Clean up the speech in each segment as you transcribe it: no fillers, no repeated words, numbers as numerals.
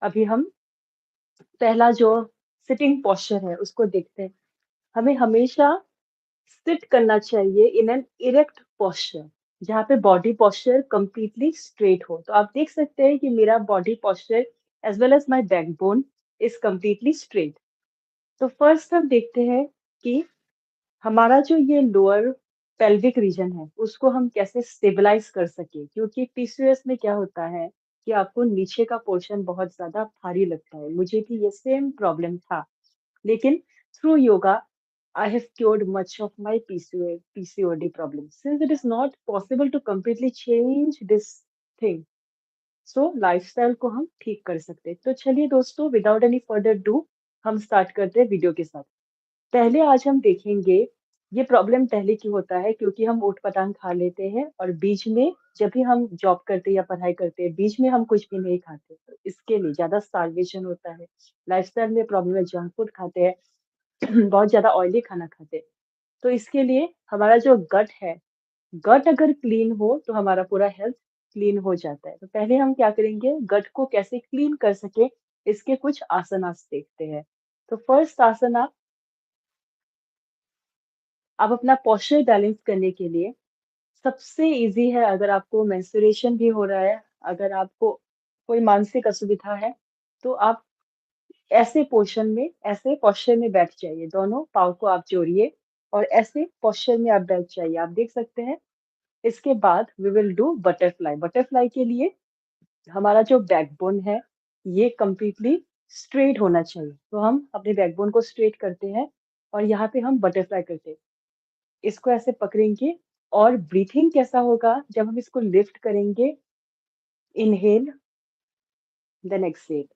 अभी हम पहला जो सिटिंग पोस्चर है उसको देखते हैं। हमें हमेशा सिट करना चाहिए इन एन इरेक्ट पोस्चर, जहाँ पे बॉडी पोस्चर कंप्लीटली स्ट्रेट हो। तो आप देख सकते हैं कि मेरा body posture as well as my backbone is completely straight. तो फर्स्ट हम देखते हैं कि हमारा जो ये लोअर पेल्विक रीजन है उसको हम कैसे स्टेबलाइज कर सके, क्योंकि पीसीओएस में क्या होता है कि आपको नीचे का पोर्शन बहुत ज्यादा भारी लगता है। मुझे भी ये सेम प्रॉब्लम था, लेकिन through yoga I have cured much of my PCOD problem. Since it is not possible to completely change this thing, so lifestyle को हम ठीक कर सकते हैं। तो चलिए दोस्तों, विदाउट एनी फर्दर डू हम स्टार्ट करते हैं वीडियो के साथ। पहले आज हम देखेंगे, ये प्रॉब्लम पहले क्यों होता है, क्योंकि हम ऊट पटांग खा लेते हैं और बीच में जब भी हम जॉब करते हैं या पढ़ाई करते हैं बीच में हम कुछ भी नहीं खाते, तो इसके लिए ज्यादा स्टार्वेशन होता है। लाइफस्टाइल में प्रॉब्लम है, जंक फूड खाते हैं, बहुत ज्यादा ऑयली खाना खाते हैं। तो इसके लिए हमारा जो गट है, गट अगर क्लीन हो तो हमारा पूरा हेल्थ क्लीन हो जाता है। तो पहले हम क्या करेंगे, गट को कैसे क्लीन कर सके इसके कुछ आसनास देखते हैं। तो फर्स्ट आसना, आप अपना पोस्चर बैलेंस करने के लिए सबसे इजी है, अगर आपको मेंस्ट्रुएशन भी हो रहा है, अगर आपको कोई मानसिक असुविधा है, तो आप ऐसे पोर्शन में, ऐसे पोस्चर में बैठ जाइए। दोनों पाँव को आप जोड़िए और ऐसे पोस्चर में आप बैठ जाइए। आप देख सकते हैं। इसके बाद we will do butterfly. Butterfly के लिए हमारा जो बैकबोन है ये कंप्लीटली स्ट्रेट होना चाहिए। तो हम अपने बैकबोन को स्ट्रेट करते हैं और यहाँ पे हम बटरफ्लाई करते हैं। इसको ऐसे पकड़ेंगे और ब्रीथिंग कैसा होगा जब हम इसको लिफ्ट करेंगे, इनहेल देन एक्सहेल,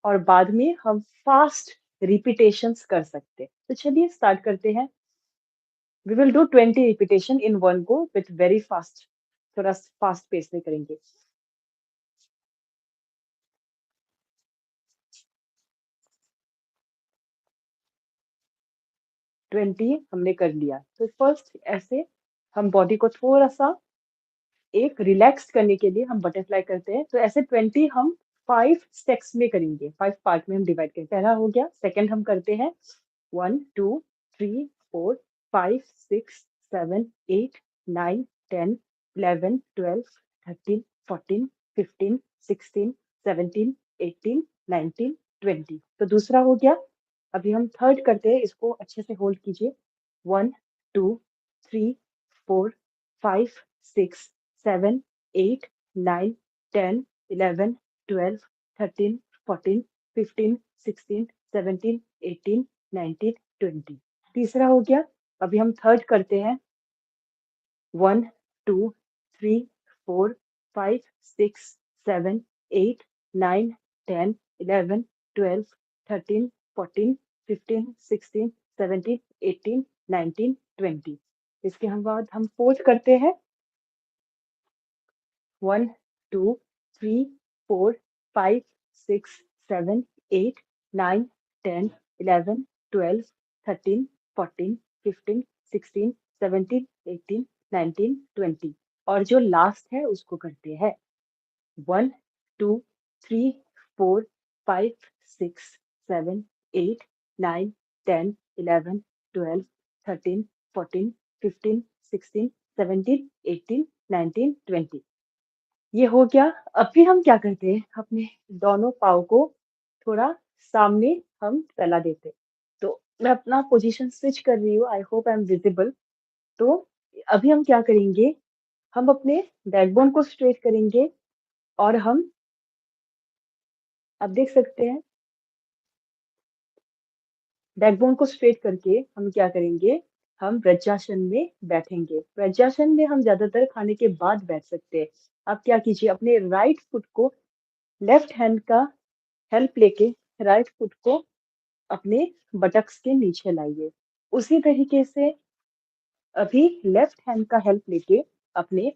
और बाद में हम फास्ट रिपीटेशंस कर सकते हैं। तो चलिए स्टार्ट करते हैं। We will do 20 repetition in one go with very fast, थोड़ा फास्ट पेस में करेंगे। 20 हमने कर लिया। तो फर्स्ट ऐसे हम बॉडी को थोड़ा सा एक रिलैक्स करने के लिए हम बटरफ्लाई करते हैं। तो ऐसे 20 हम 5 स्टेप्स में करेंगे, 5 पार्ट में हम डिवाइड करेंगे। पहला हो गया, सेकंड हम करते हैं 1 2 3 4 5 6 7 8 9 10 11 12 13 14 15 16 17 18 19 20। तो दूसरा हो गया। अभी हम थर्ड करते हैं, इसको अच्छे से होल्ड कीजिए। 1 2 3 4 5 6 7 8 9 10 11 12 13 14 15 16 17 18 19 20। तीसरा हो गया। अभी हम थर्ड करते हैं। 1 2 3 4 5 6 7 8 9 10 11 12 13 14 15 16 17 18 19 20। इसके हम बाद हम फोर्थ करते हैं। 1 2 3 4 5 6 7 8 9 10 11 12 13 14 15 16 17 18 19 20। और जो लास्ट है उसको करते हैं। 1 2 3 4 5 6 7 8 9 10 11 12 13 14 15 16 17 18 19 20। ये हो गया। अभी हम क्या करते हैं, अपने दोनों पाँव को थोड़ा सामने हम फैला देते हैं। तो मैं अपना पोजीशन स्विच कर रही हूँ, I hope I am visible. तो अभी हम क्या करेंगे, हम अपने बैकबोन को स्ट्रेट करेंगे और हम, आप देख सकते हैं, बैकबोन को स्ट्रेट करके हम क्या करेंगे, हम वज्रासन में बैठेंगे। वज्रासन में हम ज्यादातर खाने के बाद बैठ सकते हैं। आप क्या कीजिए, अपने राइट फुट को, लेफ्ट हैंड का हेल्प लेके राइट फुट को अपने बटक्स के नीचे लाइए। उसी तरीके से अभी लेफ्ट हैंड का हेल्प लेके अपने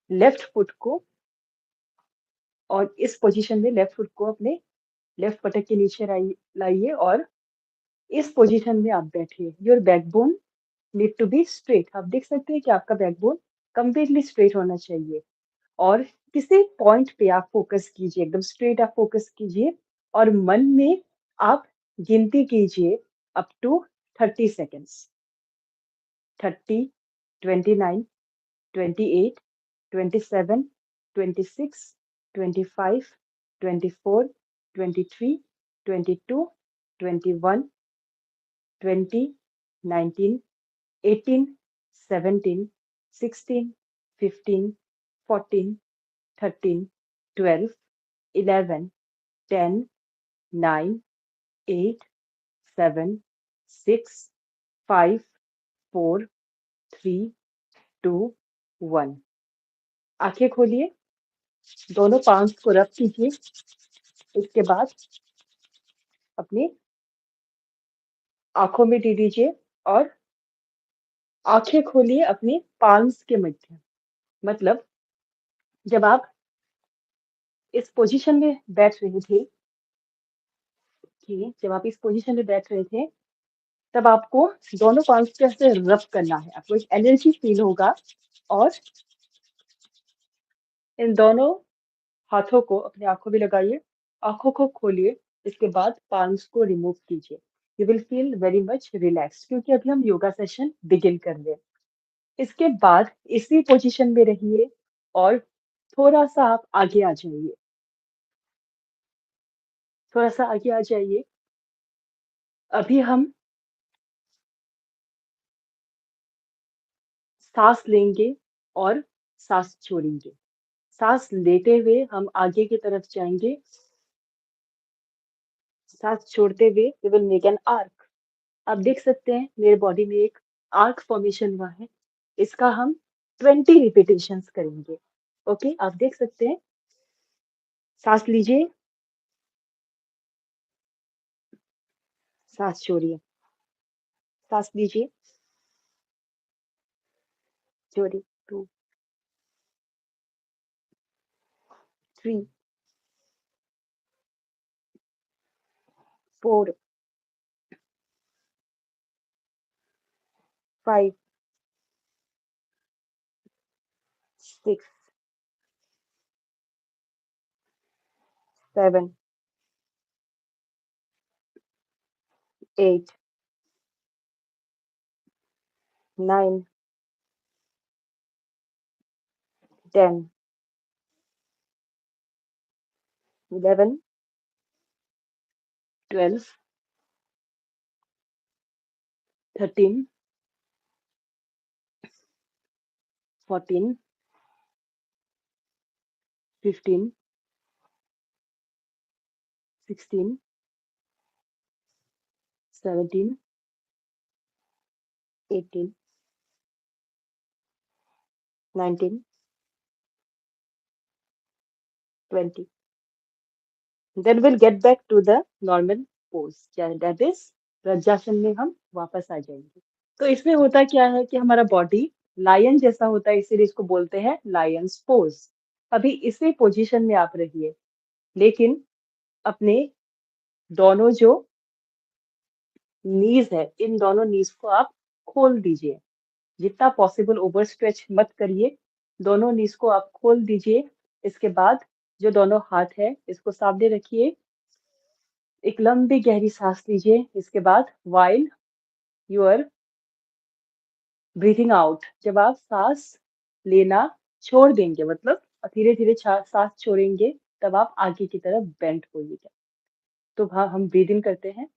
लेफ्ट फुट को, और इस पोजीशन में लेफ्ट फुट को अपने लेफ्ट बटक के नीचे लाइए और इस पोजीशन में आप बैठिए। Your backbone need to be straight. आप देख सकते हैं कि आपका बैकबोन कंप्लीटली स्ट्रेट होना चाहिए। और किसी पॉइंट पे आप फोकस कीजिए, एकदम स्ट्रेट आप फोकस कीजिए और मन में आप गिनती कीजिए अप टू 30 सेकेंड्स। 30, 29, 28, 27, 26, 25, 24, 23, 22, 21, 20, 19, 18, 17, 16, 15, 14, 13, 12, 11, 10, 9, 8, 7, 6, 5, 4, 3, 2, 1। आंखें खोलिए, दोनों पाम्स को रब कीजिए। इसके बाद अपनी आंखों में दे दीजिए और आंखें खोलिए अपनी पाल्म्स के मध्य। मतलब जब आप इस पोजीशन में बैठ रहे थे, कि जब आप इस पोजीशन में बैठ रहे थे, तब आपको दोनों पाल्म्स पे ऐसे रब करना है। आपको एक एनर्जी फील होगा और इन दोनों हाथों को अपनी आंखों में लगाइए, आंखों को खोलिए, इसके बाद पाल्म्स को रिमूव कीजिए। You will feel very much relax, क्योंकि अभी हम योगा सेशन बिगिन कर रहे हैं। इसके बाद इसी पोजीशन में रहिए और थोड़ा सा आप आगे आ जाइए, थोड़ा सा आगे आ जाइए। अभी हम सांस लेंगे और सांस छोड़ेंगे। सांस लेते हुए हम आगे की तरफ जाएंगे, सांस छोड़ते हुए we will make an arc. आप देख सकते हैं मेरे बॉडी में एक आर्क फॉर्मेशन हुआ है। इसका हम 20 रिपीटेशंस करेंगे। ओके, आप देख सकते हैं। सांस लीजिए, सांस छोड़िए, सांस लीजिए, छोड़िए। 2, 3, 4, 5, 6, 7, 8, 9, 10, 11, 12, 13, 14, 15, 16, 17, 18, 19, 20। Then we'll get back to the normal pose, that is vajrasana में हम वापस आ जाएंगे। तो इसमें होता क्या है कि हमारा बॉडी लायन जैसा होता है, इसीलिए इसको बोलते हैं लायंस पोज। अभी इसी पोजीशन में आप रहिए, लेकिन अपने दोनों जो नीज है, इन दोनों नीज को आप खोल दीजिए। जितना पॉसिबल ओवर स्ट्रेच मत करिए, दोनों नीज को आप खोल दीजिए। इसके बाद जो दोनों हाथ है इसको सामने रखिए, एक लंबी गहरी सांस लीजिए। इसके बाद while you are breathing out, जब आप सांस लेना छोड़ देंगे, मतलब धीरे धीरे सांस छोड़ेंगे, तब आप आगे की तरफ बेंड होइएगा। तो हाँ, हम ब्रीद इन करते हैं,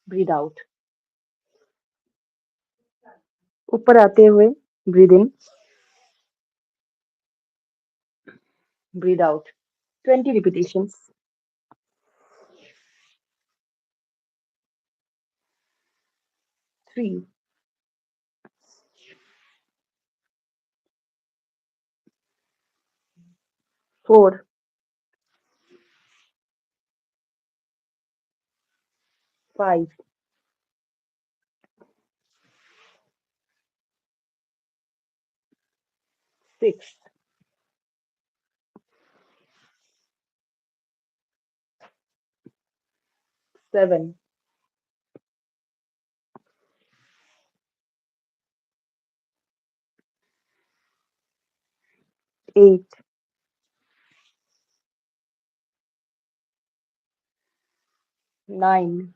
ब्रीद आउट। ऊपर आते हुए breathe in, breathe out. 20 repetitions. 3, 4, 5, 6, 7, 8, 9,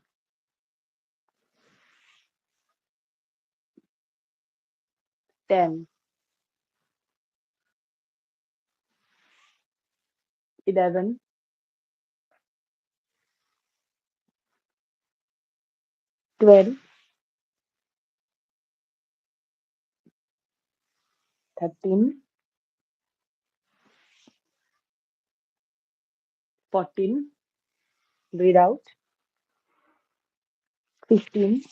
10, 11, 12, 13, 14, breathe out, 15,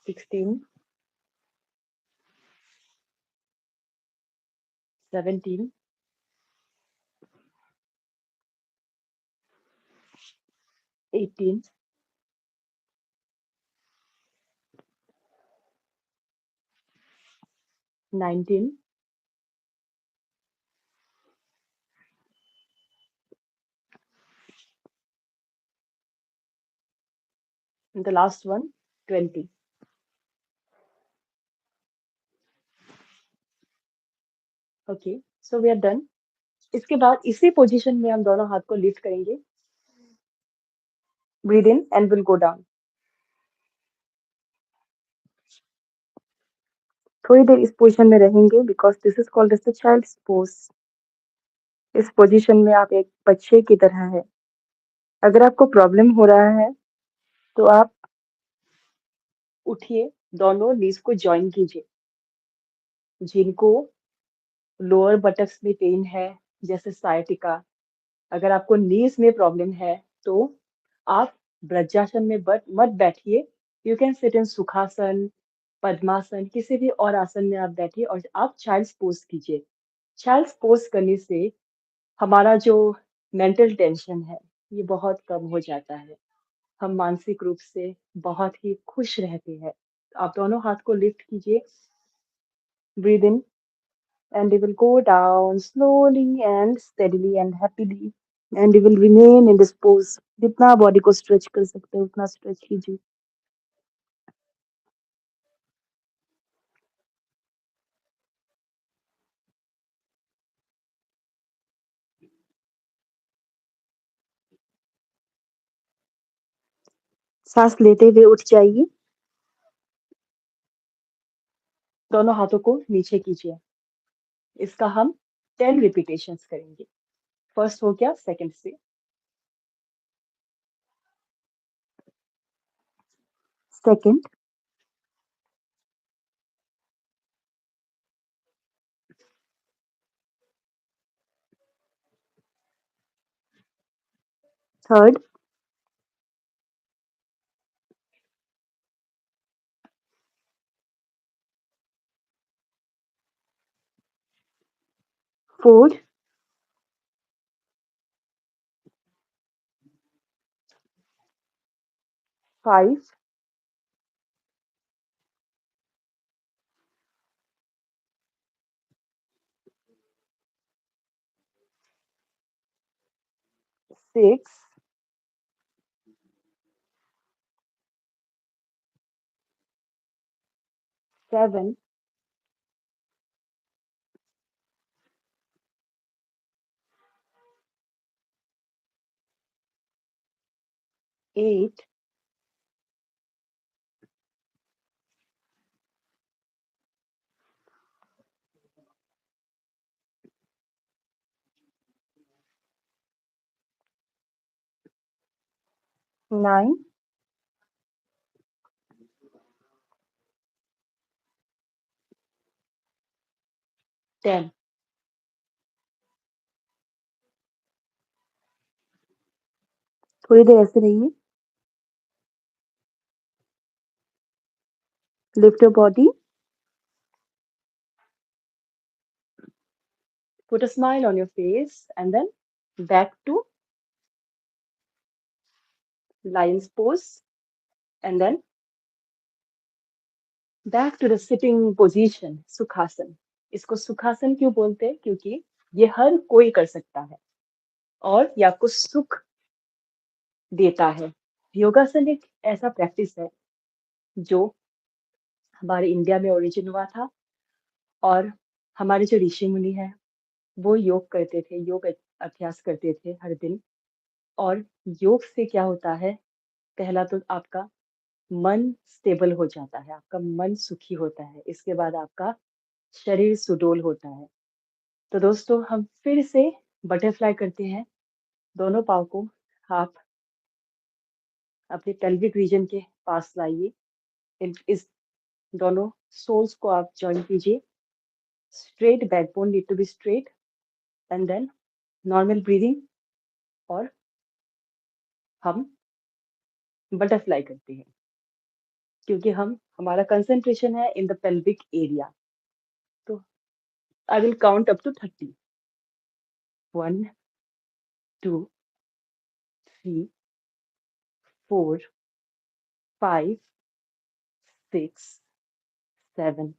16, 17, 18, 19, and the last one, 20. Okay, so we are done. इसके बाद इसी पोजीशन में हम दोनों हाथ को लिफ्ट करेंगे। Breathe in and will go down. थोड़ी देर इस पोजीशन में रहेंगे because this is called as the child's pose. इस पोजीशन में आप एक बच्चे की तरह है। अगर आपको प्रॉब्लम हो रहा है तो आप उठिए, दोनों नीज को जॉइन कीजिए। जिनको लोअर बटक्स में पेन है, जैसे सायटिका, अगर आपको नीज में प्रॉब्लम है तो आप ब्रजासन में मत बैठिए। यू कैन सिट इन सुखासन, पद्मासन, किसी भी और आसन में आप बैठिए और आप चाइल्ड्स पोज कीजिए। चाइल्ड्स पोज करने से हमारा जो मेंटल टेंशन है ये बहुत कम हो जाता है। हम मानसिक रूप से बहुत ही खुश रहते हैं। आप दोनों हाथ को लिफ्ट कीजिए, breathe in and you will go down slowly and steadily and happily and you will remain in this pose। जितना बॉडी को स्ट्रेच कर सकते हैं उतना स्ट्रेच कीजिए। सांस लेते हुए उठ जाइए। दोनों हाथों को नीचे कीजिए। इसका हम 10 रिपीटेशंस करेंगे। फर्स्ट हो गया, सेकंड से, सेकंड, थर्ड, फोर्थ, 5, 6, 7, 8, 9, 10। थोड़ी देर ऐसे रहिए। Lift your body, put a smile on your face and then back to lion's pose and then back to the sitting position, sukhasana. इसको सुखासन क्यों बोलते हैं? क्योंकि ये हर कोई कर सकता है और ये आपको सुख देता है। योगासन एक ऐसा प्रैक्टिस है जो हमारे इंडिया में ओरिजिन हुआ था, और हमारे जो ऋषि मुनि हैं वो योग करते थे, योग अभ्यास करते थे हर दिन। और योग से क्या होता है, पहला तो आपका मन स्टेबल हो जाता है, आपका मन सुखी होता है, इसके बाद आपका शरीर सुडौल होता है। तो दोस्तों हम फिर से बटरफ्लाई करते हैं। दोनों पाँव को आप अपने पेल्विक रीजन के पास लाइए। इस दोनों सोल्स को आप जॉइन कीजिए। Straight backbone need to be straight, and then normal breathing, और हम बटरफ्लाई करते हैं, क्योंकि हमारा कंसंट्रेशन है इन द पेल्विक एरिया। तो I will count up to 30। 1, 2, 3, 4, 5, 6, 7,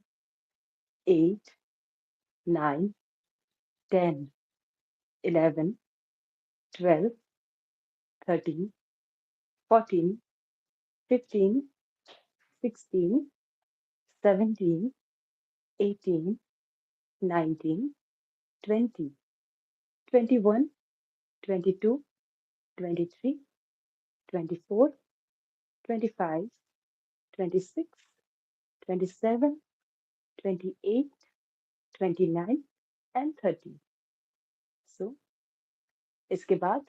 8, 9, 10, 11, 12, 13, 14, 15, 16, 17, 18, 19, 20, 21, 22, 23, 24, 25, 26, 27, 28, 29 and 30। सो इसके बाद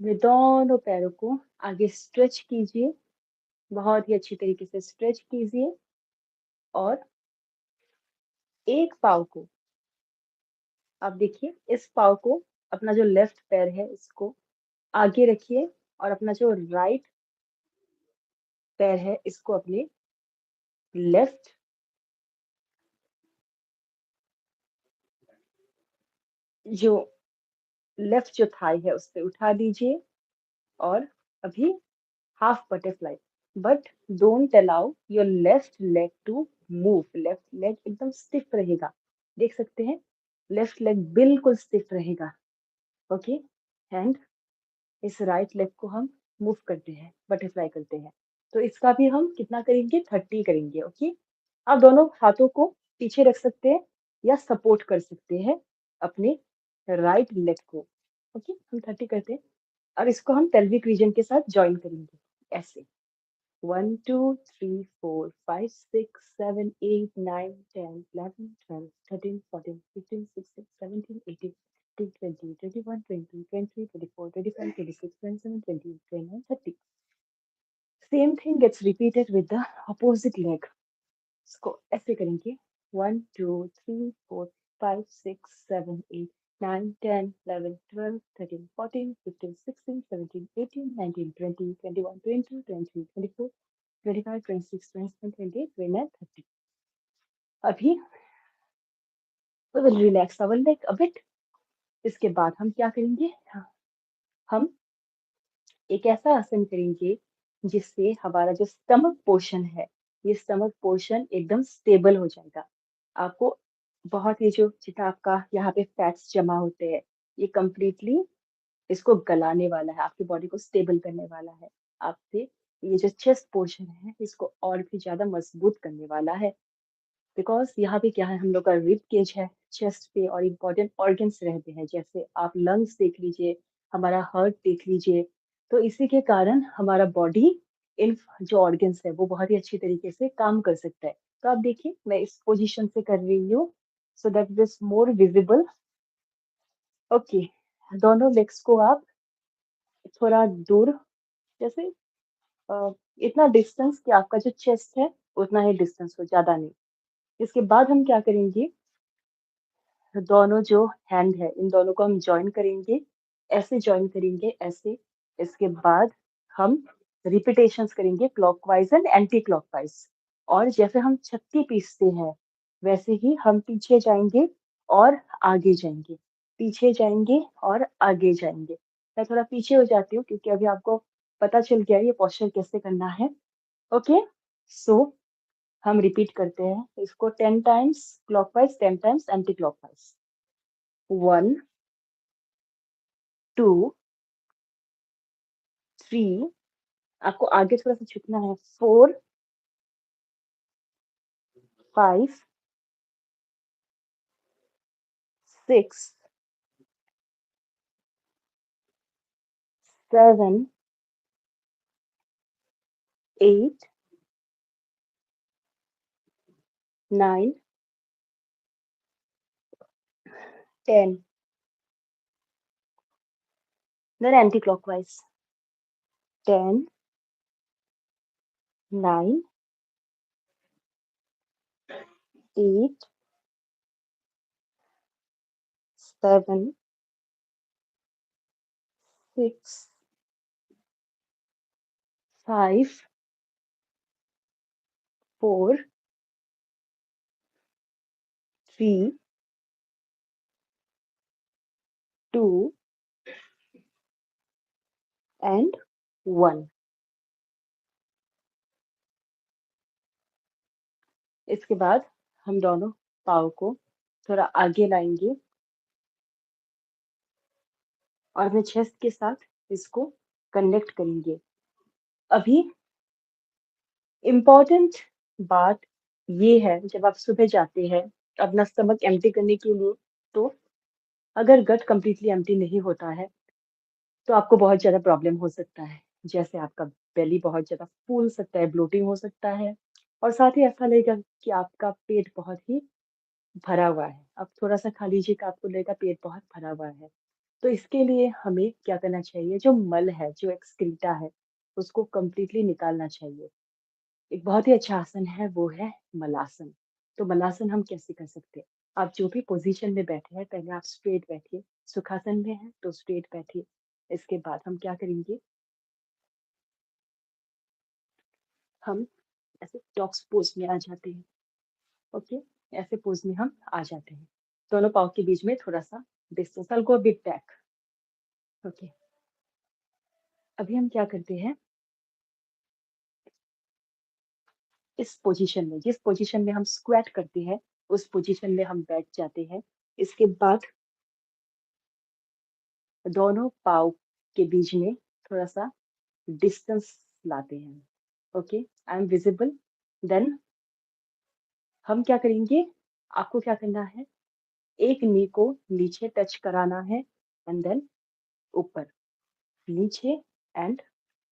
वे दोनों पैरों को आगे स्ट्रेच कीजिए, बहुत ही अच्छी तरीके से स्ट्रेच कीजिए, और एक पाव को आप देखिए, इस पाव को, अपना जो लेफ्ट पैर है इसको आगे रखिए, और अपना जो राइट पैर है इसको अपने लेफ्ट जो लेफ्ट जो थाई है उस पे उठा दीजिए, और अभी half butterfly. But don't allow your left leg to move. Left leg एकदम स्टिफ रहेगा, देख सकते हैं, लेफ्ट लेग बिल्कुल स्टिफ रहेगा। ओके, एंड इस राइट लेग को हम मूव करते हैं, बटरफ्लाई करते हैं। तो इसका भी हम कितना करेंगे, 30 करेंगे। ओके, आप दोनों हाथों को पीछे रख सकते हैं या सपोर्ट कर सकते हैं अपने राइट लेग को। ओके, हम 30 करते हैं, और इसको हम पेल्विक रीजन के साथ ज्वाइन करेंगे ऐसे। 1, 2, 3, 4, 5, 6, 7, 8, 9, 10, 11, 12, 13, 14, 15, 16, 17, 18, 19, 20, 21, 22, 23, 24, 25, 26, 27, 28, 29, 30. Same thing gets repeated with the opposite leg. इसको ऐसे करेंगे। 1, 2, 3, 4, 5, 6, 7, 8, 9, 10, 11, 12, 13, 14, 15, 16, 17, 18, 19, 20, 21, 22, 23, 24, 25, 26, 27, 28, 29, 30. अभी we will relax our leg a bit. इसके बाद हम क्या करेंगे, हम एक ऐसा आसन करेंगे जिससे हमारा जो स्टमक पोर्शन है, ये स्टमक पोर्शन एकदम स्टेबल हो जाएगा। आपको बहुत ही जो जितना आपका यहाँ पे फैट्स जमा होते हैं, ये कंप्लीटली इसको गलाने वाला है, आपकी बॉडी को स्टेबल करने वाला है। आपसे ये जो चेस्ट पोर्शन है इसको और भी ज्यादा मजबूत करने वाला है। बिकॉज यहाँ पे क्या है, हम लोग का रिब केज है चेस्ट पे, और इम्पोर्टेंट ऑर्गन्स रहते हैं, जैसे आप लंग्स देख लीजिए, हमारा हार्ट देख लीजिए। तो इसी के कारण हमारा बॉडी इन जो ऑर्गन्स है वो बहुत ही अच्छी तरीके से काम कर सकता है। तो आप देखिए, मैं इस पोजीशन से कर रही हूँ, so that it is more visible. Okay, दोनों लेग्स को आप थोड़ा दूर, जैसे इतना डिस्टेंस कि आपका जो चेस्ट है उतना ही डिस्टेंस हो, ज्यादा नहीं। इसके बाद हम क्या करेंगे, दोनों जो हैंड है इन दोनों को हम जॉइन करेंगे, ऐसे जॉइन करेंगे, ऐसे। इसके बाद हम रिपीटेशंस करेंगे क्लॉकवाइज एंड एंटी क्लॉकवाइज। और जैसे हम चक्की पीसते हैं वैसे ही हम पीछे जाएंगे और आगे जाएंगे, पीछे जाएंगे और आगे जाएंगे। मैं थोड़ा पीछे हो जाती हूँ क्योंकि अभी आपको पता चल गया ये पोस्चर कैसे करना है। ओके, सो हम रिपीट करते हैं इसको 10 times clockwise, 10 times anti clockwise. 1, 2, 3, आपको आगे थोड़ा सा झुकना है, 4, 5, 6, 7, 8, 9, 10. Then anti-clockwise. 10, 9, 8, 7, 6, 5, 4, 3, 2, and 1. इसके बाद हम दोनों पाँव को थोड़ा आगे लाएंगे और अपने चेस्ट के साथ इसको कनेक्ट करेंगे। अभी इम्पोर्टेंट बात ये है, जब आप सुबह जाते हैं अपना स्टमक एम्प्टी करने के लिए, तो अगर गट कंप्लीटली एम्प्टी नहीं होता है तो आपको बहुत ज़्यादा प्रॉब्लम हो सकता है। जैसे आपका बेली बहुत ज़्यादा फूल सकता है, ब्लोटिंग हो सकता है और साथ ही ऐसा लगेगा कि आपका पेट बहुत ही भरा हुआ है। अब थोड़ा-सा खा लीजिए कि आपको लगेगा पेट बहुत भरा हुआ है। तो इसके लिए हमें क्या करना चाहिए, जो मल है, जो एक्सक्रीटा है, उसको कंप्लीटली निकालना चाहिए। एक बहुत ही अच्छा आसन है, वो है मलासन। तो मलासन हम कैसे कर सकते हैं? आप जो भी पोज़ीशन में बैठे हैं, पहले आप स्ट्रेट बैठिए। सुखासन में हैं, तो स्ट्रेट बैठिए। इसके बाद हम क्या करेंगे, हम ऐसे डॉग्स पोज़ में आ जाते हैं, ओके? ऐसे पोज़ में हम आ जाते हैं। दोनों पाँव के बीच में थोड़ा-सा distance, I will go a bit back, okay? अभी हम क्या करते हैं, इस पोज़ीशन में, जिस पोज़ीशन में हम स्क्वैट करते हैं, उस पोज़ीशन में हम बैठ जाते हैं। इसके बाद दोनों पाँव के बीच में थोड़ा-सा डिस्टेंस लाते हैं, okay? I am visible, then हम क्या करेंगे, आपको क्या करना है, एक नी को नीचे टच कराना है एंड देन ऊपर, नीचे एंड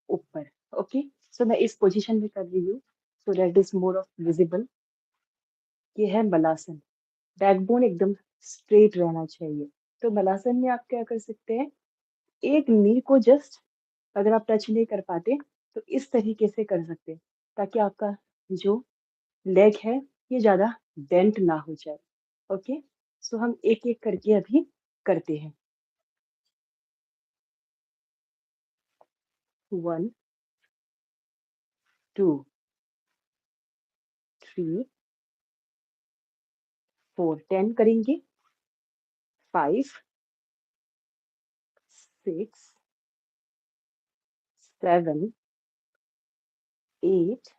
ऊपर, ओके? सो मैं इस पोज़ीशन में कर रही हूँ, so that is more of visible. ये है मलासन। बैकबोन एकदम स्ट्रेट रहना चाहिए। तो मलासन में आप क्या कर सकते हैं, एक नी को जस्ट, अगर आप टच नहीं कर पाते तो इस तरीके से कर सकते हैं, ताकि आपका जो लेग है ये ज़्यादा बेंट ना हो जाए, ओके? सो हम एक-एक करके अभी करते हैं। 1, 2, 3, 4, 10 करेंगे, 5, 6, 7, 8,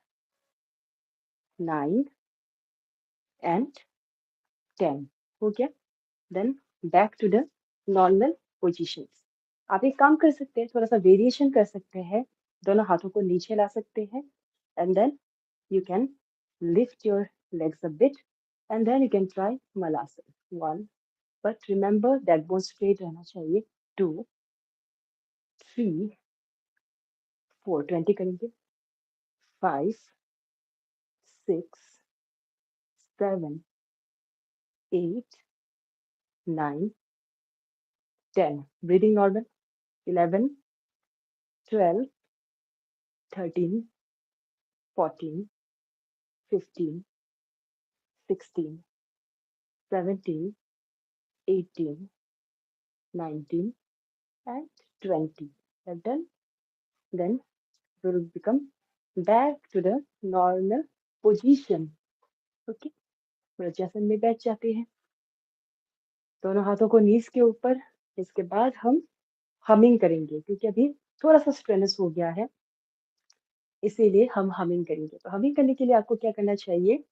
9 एंड 10, हो गया? Then back to the normal positions. आप एक काम कर सकते हैं, थोड़ा-सा वेरिएशन कर सकते हैं, दोनों हाथों को नीचे ला सकते हैं and then you can lift your legs a bit and then you can try malasana. 1, but remember that bone straight रहना चाहिए। 2, 3, 4, 20 करेंगे। 5, 6, 7, 8, 9, 10. Breathing normal. 11, 12, 13, 14, 15, 16, 17, 18, 19, and 20. Have done? Then we will become back to the normal position. Okay, vajrasana में बैठ जाते हैं, दोनों हाथों को नीज के ऊपर। इसके बाद हम हमिंग करेंगे, क्योंकि अभी थोड़ा सा स्ट्रेनस हो गया है, इसीलिए हम हमिंग करेंगे। तो हमिंग करने के लिए आपको क्या करना चाहिए,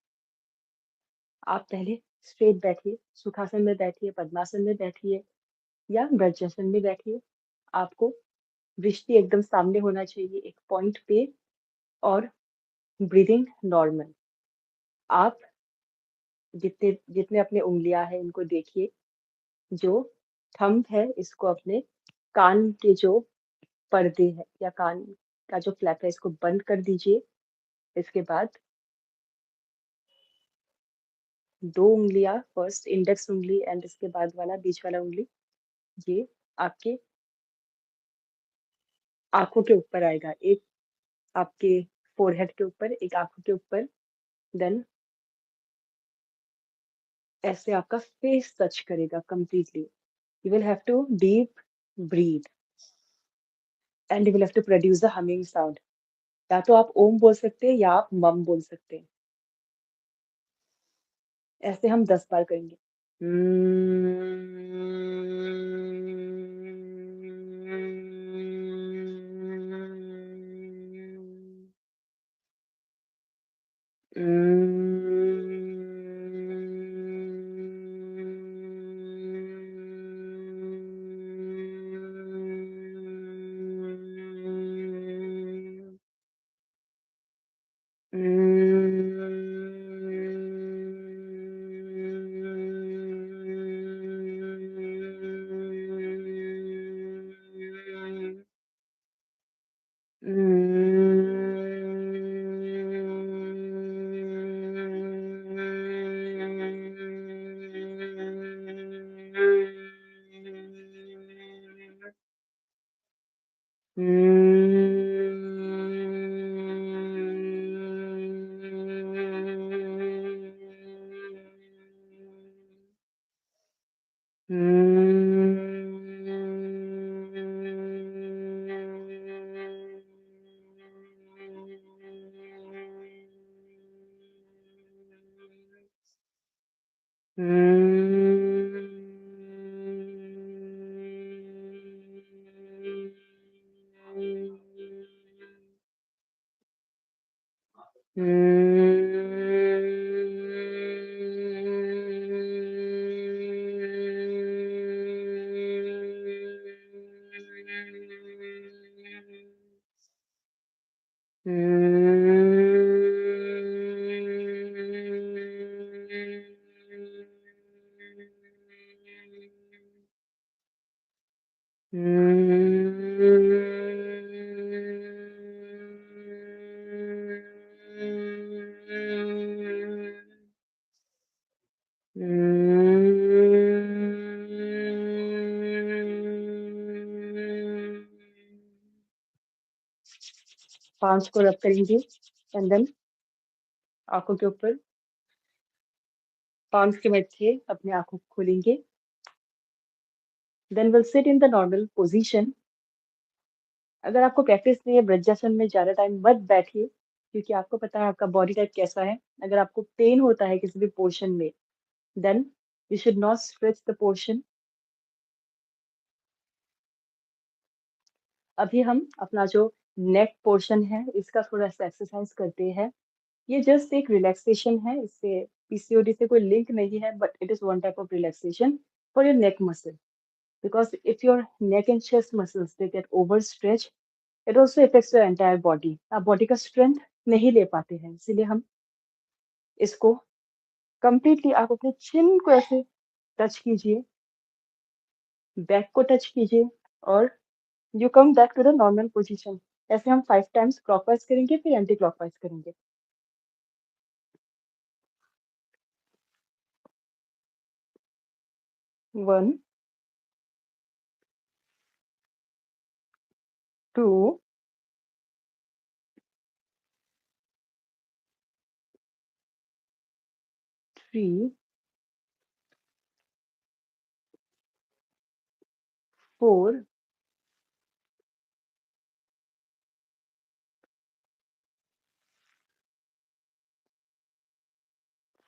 आप पहले स्ट्रेट बैठिए, सुखासन में बैठिए, पद्मासन में बैठिए या वज्रासन में बैठिए। आपको दृष्टि एकदम सामने होना चाहिए एक पॉइंट पे, और ब्रीदिंग नॉर्मल। आप जितने जितने अपने उंगलियां हैं इनको देखिए, जो थंब है इसको अपने कान के जो पर्दे है या कान का जो फ्लैप है इसको बंद कर दीजिए। इसके बाद दो उंगलियां, फर्स्ट इंडेक्स उंगली एंड इसके बाद वाला बीच वाला उंगली, ये आपके आंखों के ऊपर आएगा, एक आपके फोरहेड के ऊपर, एक आंखों के ऊपर, देन ऐसे आपका फेस टच करेगा completely. You will have to deep breath and you will have to produce the humming sound. या तो आप ओम बोल सकते हैं या आप मम बोल सकते हैं। ऐसे हम 10 बार करेंगे। पांच को रब करेंगे एंड देन आंखों के ऊपर पांच के मध्य अपने आंखों को खोलेंगे। Then will sit in the normal position. अगर आपको प्रैक्टिस नहीं है वज्रासन में ज्यादा टाइम मत बैठिए, क्योंकि आपको पता है आपका बॉडी टाइप कैसा है। अगर आपको पेन होता है किसी भी पोर्शन में, then you should not stretch the portion. अभी हम अपना जो नेक पोर्शन है इसका थोड़ा सा एक्सरसाइज करते हैं। ये जस्ट एक रिलैक्सेशन है, इससे पीसीओडी से कोई लिंक नहीं है, but it is one type of relaxation for your neck muscle. Because if your neck and chest muscles they get over stretch, it also effects your entire body. आप body का strength नहीं ले पाते हैं, इसीलिए हम इसको कंप्लीटली, आप अपने चिन को ऐसे टच कीजिए, बैक को टच कीजिए, और you come back to the normal position. ऐसे हम 5 टाइम्स क्लॉकवाइज करेंगे, फिर एंटी क्लॉकवाइज करेंगे। 1, 2, 3, 4,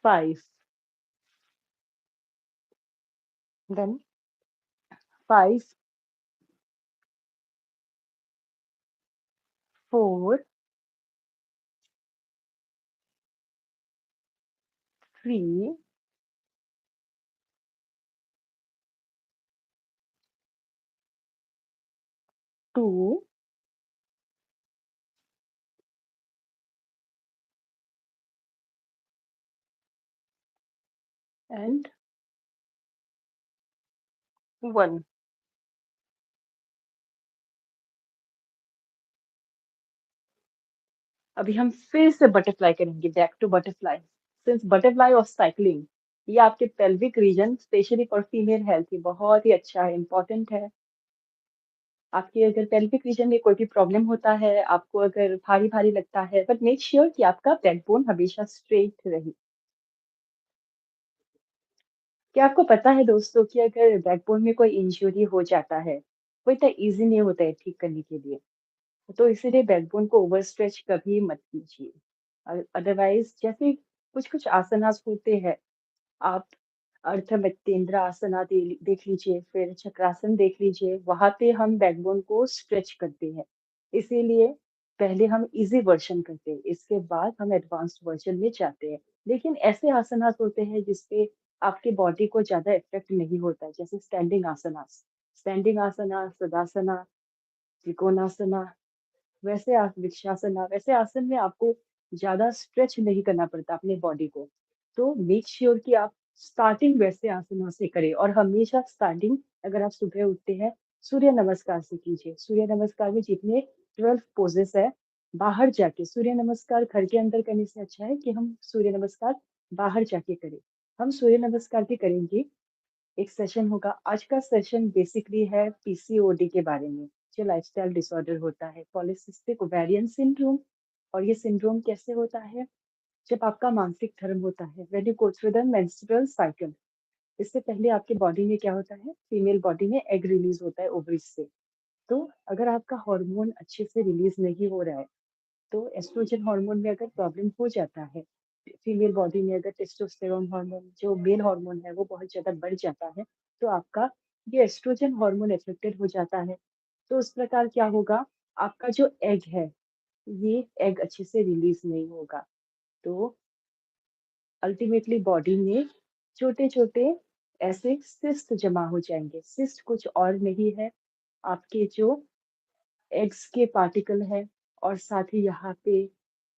5, देन 5, 4, 3, 2, 2 and 1। अभी हम फिर से बटरफ्लाई करेंगे, back to butterfly. Since butterfly और साइक्लिंग, ये आपके pelvic region specially for female health की बहुत ही अच्छा है, इंपॉर्टेंट है। आपके अगर पेल्विक रीजन में कोई भी प्रॉब्लम होता है, आपको अगर भारी भारी लगता है, बट मेक श्योर कि आपका बैकबोन हमेशा स्ट्रेट रहे। क्या आपको पता है दोस्तों कि अगर बैकबोन में कोई इंजरी हो जाता है, वो इतना ईजी नहीं होता है ठीक करने के लिए। तो इसीलिए बैकबोन को ओवरस्ट्रेच कभी मत कीजिए। अदरवाइज जैसे कुछ कुछ आसनास होते हैं, आप अर्धमैत्तेंद्र आसना देख लीजिए, फिर चक्रासन देख लीजिए, वहां पे हम बैकबोन को स्ट्रेच करते हैं। इसीलिए पहले हम इजी वर्जन करते हैं, इसके बाद हम एडवांस्ड वर्जन में जाते हैं। लेकिन ऐसे आसनास होते हैं जिसपे आपके बॉडी को ज्यादा इफेक्ट नहीं होता है, जैसे स्टैंडिंग आसना, सदासना, त्रिकोणासना, वैसे वृक्षासन, वैसे आसन में आपको ज्यादा स्ट्रेच नहीं करना पड़ता अपने बॉडी को। तो मेक श्योर कि आप स्टार्टिंग वैसे आसनों से करें, और हमेशा स्टार्टिंग अगर आप सुबह उठते हैं, सूर्य नमस्कार से कीजिए। सूर्य नमस्कार में जितने 12 पोजेस है, बाहर जाके सूर्य नमस्कार घर के अंदर करने से अच्छा है कि हम सूर्य नमस्कार बाहर जाके करें। हम सूर्य नमस्कार भी करेंगे, एक सेशन होगा। आज का सेशन बेसिकली है पीसीओडी के बारे में, जो लाइफस्टाइल डिसऑर्डर होता है, पॉलीसिस्टिक ओवेरियन सिंड्रोम। और ये सिंड्रोम कैसे होता है? जब आपका मासिक धर्म होता है, when you go through the menstrual cycle, इससे पहले आपके बॉडी में क्या होता है, फीमेल बॉडी में एग रिलीज होता है ओवरीज से। तो अगर आपका हार्मोन अच्छे से रिलीज नहीं हो रहा है, तो एस्ट्रोजन हार्मोन में अगर प्रॉब्लम हो जाता है, फीमेल बॉडी में अगर टेस्टोस्टेरोन हार्मोन जो मेल हार्मोन है वो बहुत ज्यादा बढ़ जाता है, तो आपका ये एस्ट्रोजन हार्मोन इफेक्टेड हो जाता है। तो उस प्रकार क्या होगा, आपका जो एग है, ये एग अच्छे से रिलीज नहीं होगा। तो अल्टीमेटली बॉडी में छोटे छोटे ऐसे सिस्ट जमा हो जाएंगे। सिस्ट कुछ और नहीं है, आपके जो एग्स के पार्टिकल है, और साथ ही यहाँ पे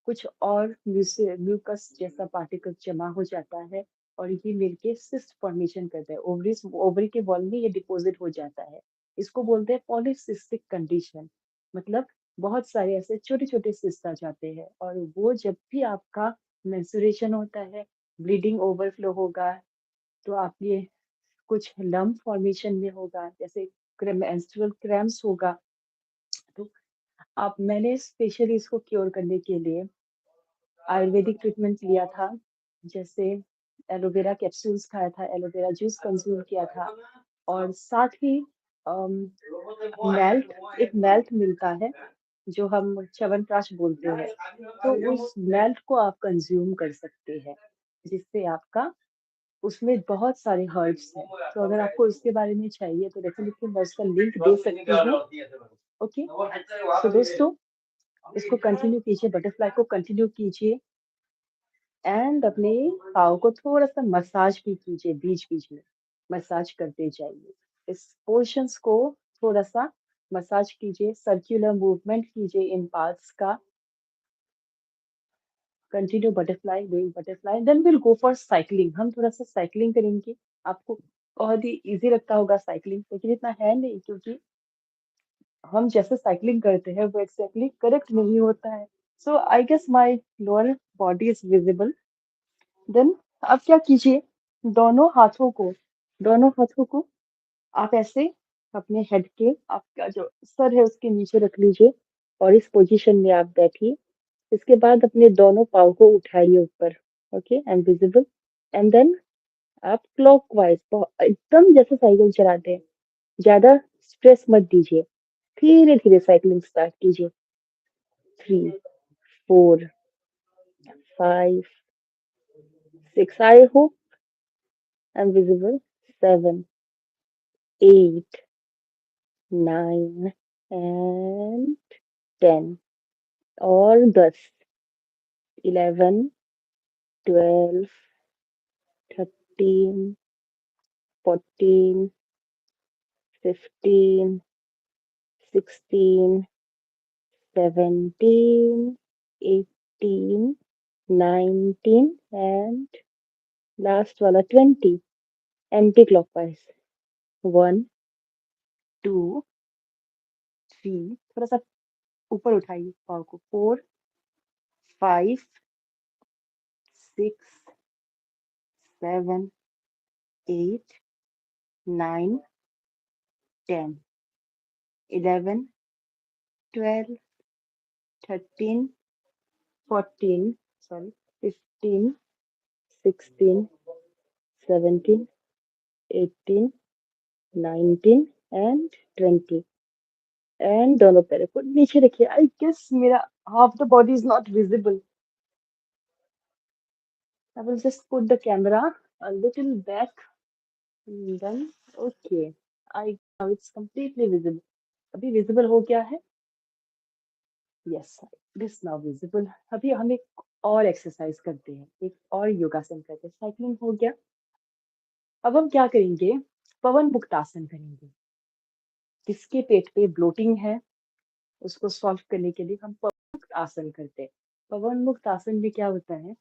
कुछ और म्यूकस जैसा पार्टिकल जमा हो जाता है, और ये मिलके सिस्ट फॉर्मेशन करता है। ओवरी के वॉल में ये डिपॉजिट हो जाता है। इसको बोलते हैं पॉलीसिस्टिक कंडीशन। मतलब बहुत सारे ऐसे छोटे छोटे सिस्ट आ जाते हैं, और वो जब भी आपका मेंस्ट्रुएशन होता है, ब्लीडिंग ओवरफ्लो होगा, तो आप ये कुछ लम्प फॉर्मेशन में होगा, जैसे मेंस्ट्रुअल क्रैम्प्स होगा। तो आप मैंने स्पेशली इसको क्योर करने के लिए आयुर्वेदिक ट्रीटमेंट लिया था, जैसे एलोवेरा कैप्सूल्स खाया था, एलोवेरा जूस कंज्यूम किया था, और साथ ही मेल्ट, एक मेल्ट मिलता है जो हम च्यवनप्राश बोलते हैं, तो उस मेल्ट को आप कंज्यूम कर सकते हैं, जिससे आपका उसमें बहुत सारे हर्ब्स हैं। तो अगर आपको इसके बारे में चाहिए तो डेफिनेटली मैं उसका लिंक दे सकती हूँ। ओके, तो दोस्तों इसको कंटिन्यू कीजिए, बटरफ्लाई को कंटिन्यू कीजिए, एंड अपने पाँव को थोड़ा सा मसाज भी कीजिए, बीच बीच में मसाज करते जाइए। इस पोर्शंस को थोड़ा सा मसाज कीजिए, सर्कुलर मूवमेंट कीजिए इन पार्ट्स का। Continue butterfly, doing butterfly, then will go for cycling. हम थोड़ा सा साइकिलिंग करेंगे। आपको बहुत ही इजी लगता होगा साइकिलिंग, लेकिन इतना है नहीं, क्योंकि हम जैसे साइकिलिंग करते हैं वो एक्जैक्टली करेक्ट नहीं होता है। So I guess my lower body is visible. Then आप क्या कीजिए, दोनों हाथों को दोनों हाथों को आप ऐसे अपने हेड के, आपका जो सर है उसके नीचे रख लीजिए, और इस पोजीशन में आप बैठिए। इसके बाद अपने दोनों पाँव को उठाइए ऊपर। Okay, I am visible. And then आप क्लॉकवाइज एकदम जैसे साइकिल चलाते हैं, ज्यादा स्ट्रेस मत दीजिए, धीरे धीरे साइकिलिंग स्टार्ट कीजिए। 3, 4, 5, 6, I hope I am visible. 7, 8, 9 and 10, और 10, 11, 12, 13, 14, 15, 16, 17, 18, 19 and लास्ट वाला 20 एंटी क्लॉकवाइज 1 2 3 थोड़ा सा ऊपर उठाइए पाव को 4 5 6 7 8 9 10 11 12 13 14 sorry 15 16 17 18 19 एंड 20 एंड दोनों पैरों को नीचे रखिए आई गेस मेरा half the body is not visible I will just put the camera a little back and then okay I now it's completely visible अभी विजिबल हो गया है yes it is now visible अभी हम एक और exercise करते हैं एक और योगासन करते हैं साइकिलिंग हो गया अब हम क्या करेंगे पवन मुक्तासन करेंगे किसके पेट पे ब्लोटिंग है उसको सॉल्व करने के लिए हम पवन मुक्त आसन करते हैं पवन मुक्त आसन में क्या होता है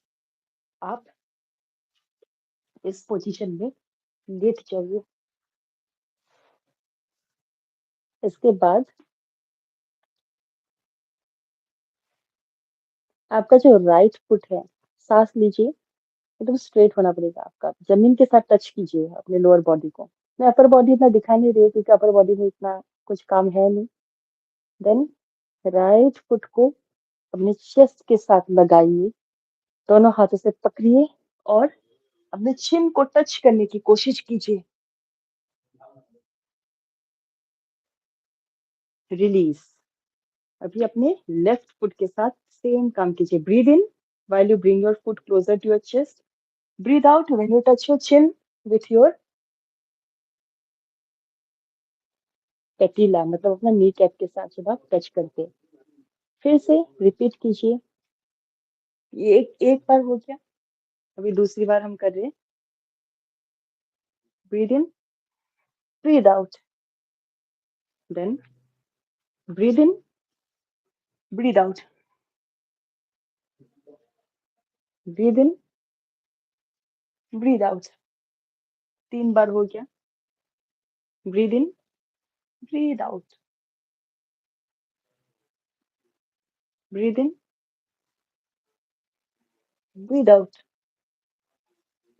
आप इस पोजीशन में लेट जाइए इसके बाद आपका जो राइट फुट है सांस लीजिए एकदम स्ट्रेट होना पड़ेगा आपका जमीन के साथ टच कीजिए अपने लोअर बॉडी को मैं अपर बॉडी इतना दिखा नहीं रही हूँ क्योंकि अपर बॉडी में इतना कुछ काम है नहीं देन राइट फुट को अपने चेस्ट के साथ लगाइए दोनों हाथों से पकड़िए और अपने चिन को टच करने की कोशिश कीजिए रिलीज अभी अपने लेफ्ट फुट के साथ सेम काम कीजिए breathe in while you bring your foot closer to your chest breathe out when you touch your chin with your पैटिला मतलब अपना नी कैप के साथ जब आप टच करते हैं फिर से रिपीट कीजिए ये एक बार हो गया अभी दूसरी बार हम कर रहे हैं breathe in breathe out then breathe in breathe out breathe in breathe out 3 बार हो गया breathe in breathe out breathe in breathe out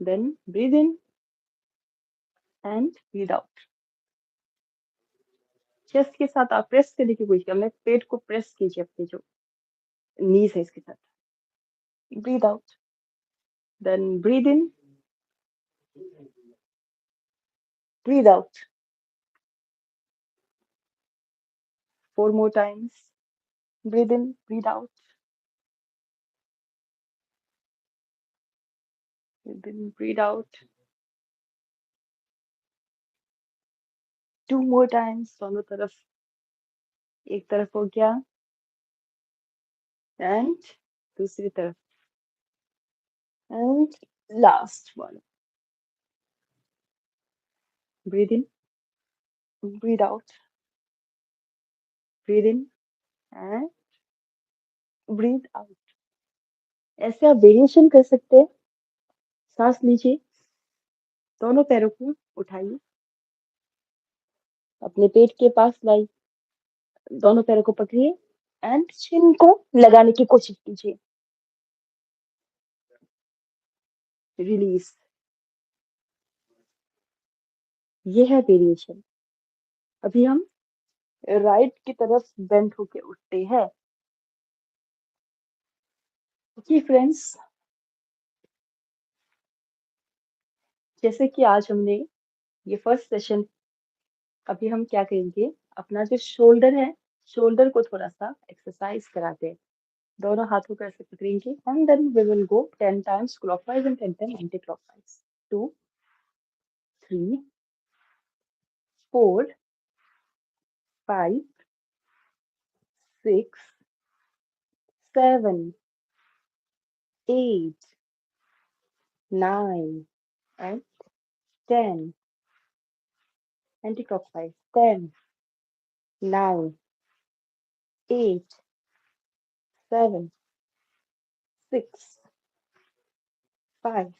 then breathe in and breathe out chest के साथ आप प्रेस करने की कोशिश करें पेट को प्रेस कीजिए अपने जो नीज है इसके साथ breathe out then breathe in breathe out 4 more times breathe in breathe out breathe in breathe out 2 more times दोनों तरफ एक तरफ हो गया एंड दूसरी तरफ and last one breathe in breathe out breathe in and breathe out ऐसे आप वेरिएशन कर सकते हैं सांस लीजिए दोनों पैरों को उठाइए अपने पेट के पास लाइए दोनों पैरों को पकड़िए एंड चिन को लगाने की कोशिश कीजिए रिलीज ये है वेरिएशन अभी हम राइट की तरफ बेंड होके उठते हैं ओके फ्रेंड्स जैसे कि आज हमने ये फर्स्ट सेशन अभी हम क्या करेंगे अपना जो शोल्डर है शोल्डर को थोड़ा सा एक्सरसाइज कराते हैं दोनों हाथों को ऐसे पकड़ेंगे and then we will go 10 times clockwise and 10 times anti clockwise 2 3 4 5 6 7 8 9 and 10 anti-clockwise 10 9 8, 7, 6, 5,